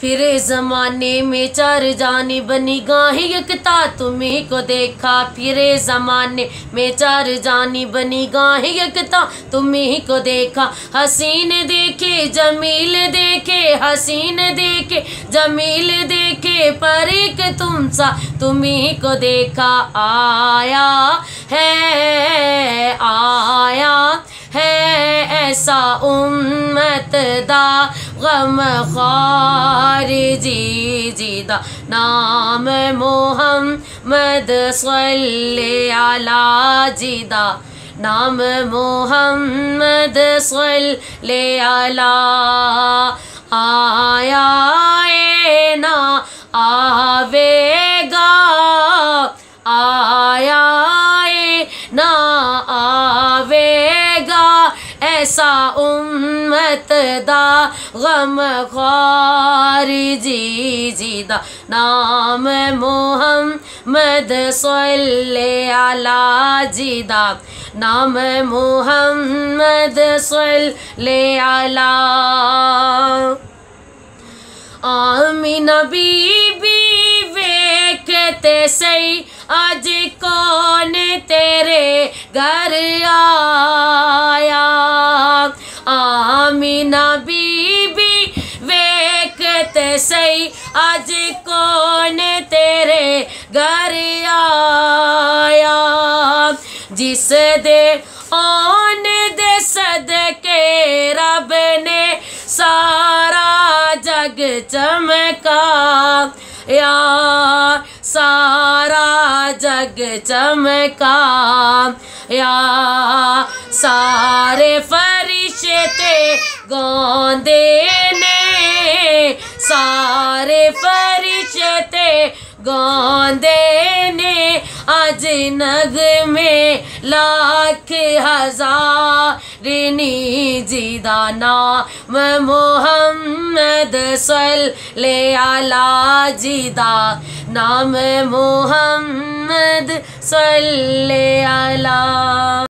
फिर ज़माने में चार जानी बनी गाही यकता तुम्ही को देखा। फिर ज़माने में चार जानी बनी गाही यकता तुम्ही को देखा। हसीन देखे जमील देखे, हसीन देखे जमील देखे, पर एक तुम सा तुम्ही को देखा। आया है ऐसा उम्मत दा गम ख़ार जीदा, नाम मोहम्मद सल्ले अला जीदा, नाम मोहम्मद सल्ले अला। आया ना आवेगा, आया ना आवेगा ऐसा उम्मत दा गम ख़ार जीदा, नाम मोहम्मद सल्ले अला जीदा, नाम मोहम्मद सल्ले अला। आमीना बीबी वेखते सही आज कौन तेरे घर आया। आमीना बीबी वेखते सही आज कौन तेरे घर आया। जिस दे ओन दे सदके रब ने सारा जग चमका, या सारा जग चमका, या सारे फरिश्ते गांदे ने, सारे फरिश्ते गांदे ने आज नगमे लाख हजार जीदा, नाम मोहम्मद सल्ले अला जीदा, नाम मोहम्मद सल्ले अला।